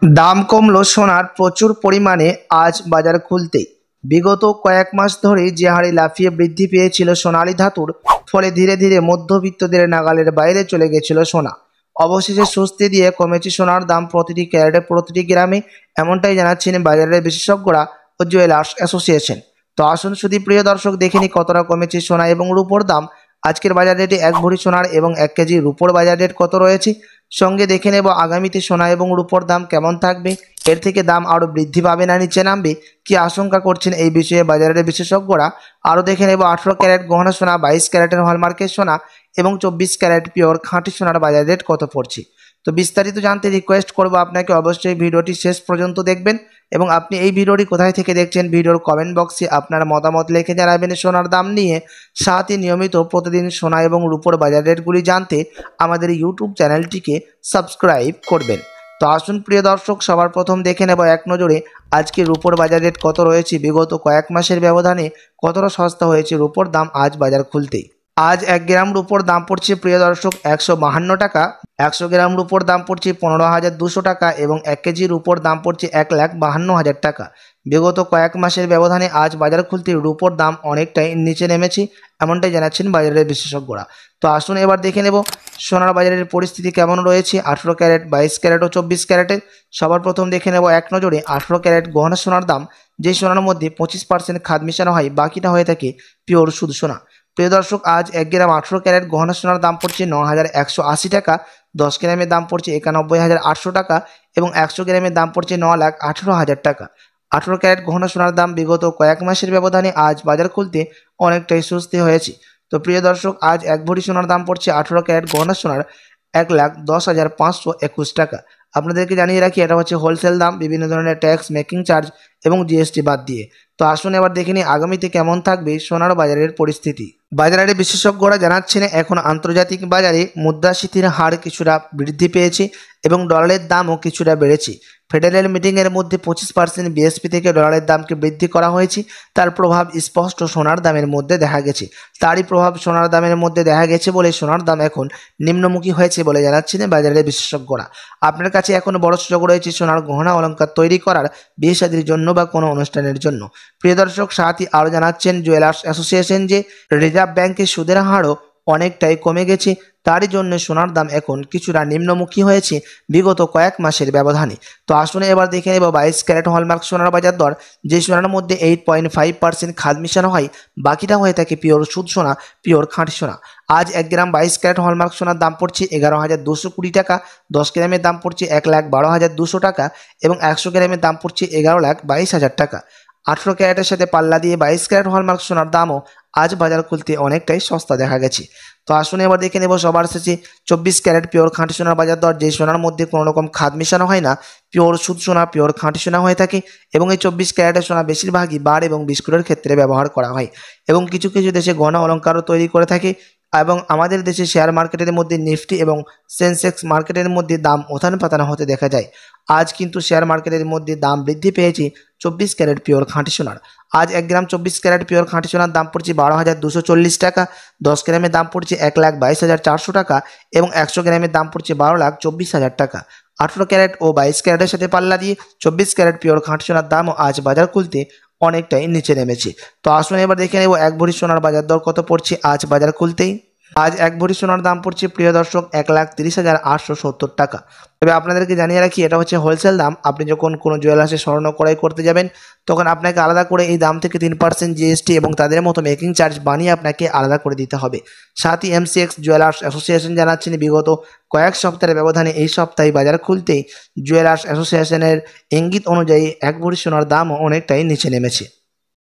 দাম কমলো সোনার প্রচুর পরিমাণে আজ বাজার খুলতেই। বিগত কয়েক মাস ধরেই যে হারে লাফিয়ে বৃদ্ধি পেয়েছিল সোনালী ধাতুর, ফলে ধীরে ধীরে মধ্যবিত্তদের নাগালের বাইরে চলে গেছিল সোনা। অবশেষে স্বস্তি দিয়ে কমেছে সোনার দাম প্রতিটি ক্যারেটে, প্রতিটি গ্রামে। এমনটাই জানাচ্ছেন বাজারের বিশেষজ্ঞরা ও জুয়েলার্স অ্যাসোসিয়েশন। তো আসুন শুধু প্রিয় দর্শক দেখে নি কতটা কমেছে সোনা এবং রূপোর দাম। আজকের বাজার রেটে এক ভরি সোনার এবং 1 কেজি রূপোর বাজার রেট কত রয়েছে, সঙ্গে দেখে নেব আগামীতে সোনা এবং রূপোর দাম কেমন থাকবে, এর থেকে দাম আরও বৃদ্ধি পাবে না নিচে নামবে, কি আশঙ্কা করছেন এই বিষয়ে বাজারের বিশেষজ্ঞরা। আরও দেখে নেব 18 ক্যারেট গহনা সোনা, 22 ক্যারেটের হলমার্কের সোনা এবং 24 ক্যারেট পিওর খাঁটি সোনার বাজার রেট কত পড়ছে। তো বিস্তারিত জানতে রিকোয়েস্ট করব আপনাকে অবশ্যই ভিডিওটি শেষ পর্যন্ত দেখবেন, এবং আপনি এই ভিডিওটি কোথায় থেকে দেখছেন ভিডিওর কমেন্ট বক্সে আপনার মতামত লিখে জানাবেন সোনার দাম নিয়ে। সাথে নিয়মিত প্রতিদিন সোনা এবং রূপোর বাজার রেটগুলি জানতে আমাদের ইউটিউব চ্যানেলটিকে সাবস্ক্রাইব করবেন। তো আসুন প্রিয় দর্শক, সবার প্রথম দেখে নেব এক নজরে আজকে রূপোর বাজার রেট কত রয়েছে। বিগত কয়েক মাসের ব্যবধানে কতটা সস্তা হয়েছে রূপোর দাম আজ বাজার খুলতেই। আজ 1 গ্রাম রূপোর দাম পড়ছে প্রিয় দর্শক 152 টাকা, 100 গ্রাম রূপোর দাম পড়ছে 15,200 টাকা এবং 1 কেজি রূপোর দাম পড়ছে 1,52,000 টাকা। বিগত কয়েক মাসের ব্যবধানে আজ বাজার খুলতে রূপোর দাম অনেকটাই নিচে নেমেছে, এমনটাই জানাচ্ছেন বাজারের বিশেষজ্ঞরা। তো আসুন এবার দেখে নেব সোনার বাজারের পরিস্থিতি কেমন রয়েছে 18 ক্যারেট, 22 ক্যারেট ও 24 ক্যারেটের। সবার প্রথম দেখে নেব এক নজরে 18 ক্যারেট গহনা সোনার দাম। যে সোনার মধ্যে 25% খাদ মিশানো হয়, বাকিটা হয়ে থাকে পিওর শুধু সোনা। প্রিয় দর্শক, আজ 1 গ্রাম 18 ক্যারেট গহনা সোনার দাম পড়ছে 9,180 টাকা, 10 গ্রামের দাম পড়ছে 91,800 টাকা এবং 100 গ্রামের দাম পড়ছে 9,18,000 টাকা। 18 ক্যারেট গহনা সোনার দাম বিগত কয়েক মাসের ব্যবধানে আজ বাজার খুলতে অনেকটাই স্বস্তি হয়েছে। তো প্রিয় দর্শক, আজ এক ভরি সোনার দাম পড়ছে 18 ক্যারেট গহনা সোনার 1,10,521 টাকা। আপনাদেরকে জানিয়ে রাখি এটা হচ্ছে হোলসেল দাম, বিভিন্ন ধরনের ট্যাক্স, মেকিং চার্জ এবং জিএসটি বাদ দিয়ে। তো আসুন এবার দেখে নিই আগামীতে কেমন থাকবে সোনার বাজারের পরিস্থিতি। বাজারে বিশেষজ্ঞরা জানাচ্ছেন এখন আন্তর্জাতিক বাজারে মুদ্রাস্ফীতির হার কিছুটা বৃদ্ধি পেয়েছে এবং ডলারের দামও কিছুটা বেড়েছে। ফেডারেল মিটিংয়ের মধ্যে 25% বিএসপি থেকে ডলারের দামকে বৃদ্ধি করা হয়েছে। তার প্রভাব স্পষ্ট সোনার দামের মধ্যে দেখা গেছে। তারই প্রভাব সোনার দামের মধ্যে দেখা গেছে বলে সোনার দাম এখন নিম্নমুখী হয়েছে বলে জানাচ্ছেন বাজারের বিশেষজ্ঞরা। আপনার কাছে এখন বড় সুযোগ রয়েছে সোনার গহনা অলংকার তৈরি করার, বিয়ে শাদীর জন্য বা কোনো অনুষ্ঠানের জন্য। প্রিয় দর্শক, সাথই আরও জানাচ্ছেন জুয়েলার্স অ্যাসোসিয়েশন যে রিজার্ভ ব্যাংকের সুদের হারও অনেকটাই কমে গেছে। তারই জন্য সোনার দাম এখন কিছুটা নিম্নমুখী হয়েছে বিগত কয়েক মাসের ব্যবধানে। তো আসুন এবার দেখে নেব 22 ক্যারেট হলমার্ক সোনার বাজার দর। যে সোনার মধ্যে 8.5% খাদ মিশানো হয়, বাকিটা হয়ে থাকে পিওর শুদ্ধ সোনা, পিওর খাঁটি সোনা। আজ 1 গ্রাম 22 ক্যারেট হলমার্ক সোনার দাম পড়ছে 11,220 টাকা, 10 গ্রামের দাম পড়ছে 1,12,200 টাকা এবং 100 গ্রামের দাম পড়ছে 11,22,000 টাকা। 18 ক্যারেটের সাথে পাল্লা দিয়ে 22 ক্যারেট হলমার্ক সোনার দামও আজ বাজার খুলতে অনেকটাই সস্তা দেখা গেছে। তো আসুন এবার দেখে নেব সবার শেষে 24 ক্যারেট পিওর খাঁটি সোনার বাজার দর। যে সোনার মধ্যে কোনো রকম খাদ মেশানো হয় না, পিওর শুদ্ধ সোনা, পিওর খাঁটি সোনা হয়ে থাকে এবং এই 24 ক্যারেটের সোনা বেশিরভাগই বার এবং বিস্কুটের ক্ষেত্রে ব্যবহার করা হয় এবং কিছু কিছু দেশে গহনা অলংকারও তৈরি করে থাকে। এবং আমাদের দেশে শেয়ার মার্কেটের মধ্যে নিফটি এবং সেন্সেক্স মার্কেটের মধ্যে দাম ওঠান পাতানো হতে দেখা যায়। আজ কিন্তু শেয়ার মার্কেটের মধ্যে দাম বৃদ্ধি পেয়েছে 24 ক্যারেট পিওর খাঁটি সোনার। আজ 1 গ্রাম 24 ক্যারেট পিওর খাঁটি সোনার দাম পড়ছে 12,240 টাকা, 10 গ্রামের দাম পড়ছে 1,22,400 টাকা এবং 100 গ্রামের দাম পড়ছে 12,24,000 টাকা। 18 ক্যারেট ও 22 ক্যারেটের সাথে পাল্লা দিয়ে 24 ক্যারেট পিওর খাঁটি সোনার দামও আজ বাজার খুলতে অনেকটাই নিচে নেমেছে। তো আসুন এবার দেখে নেব এক ভরি সোনার বাজার দর কত পড়ছে আজ বাজার খুলতেই। আজ এক ভরি সোনার দাম পড়ছে প্রিয় দর্শক 1,30,870 টাকা। তবে আপনাদেরকে জানিয়ে রাখি এটা হচ্ছে হোলসেল দাম। আপনি যখন কোনো জুয়েলার্সে স্বর্ণ ক্রয় করতে যাবেন তখন আপনাকে আলাদা করে এই দাম থেকে 3% জিএসটি এবং তাদের মতো মেকিং চার্জ বানিয়ে আপনাকে আলাদা করে দিতে হবে। সাথই এমসিএক্স জুয়েলার্স অ্যাসোসিয়েশন জানাচ্ছেন বিগত কয়েক সপ্তাহের ব্যবধানে এই সপ্তাহে বাজার খুলতেই জুয়েলার্স অ্যাসোসিয়েশনের ইঙ্গিত অনুযায়ী এক ভরি সোনার দামও অনেকটাই নিচে নেমেছে।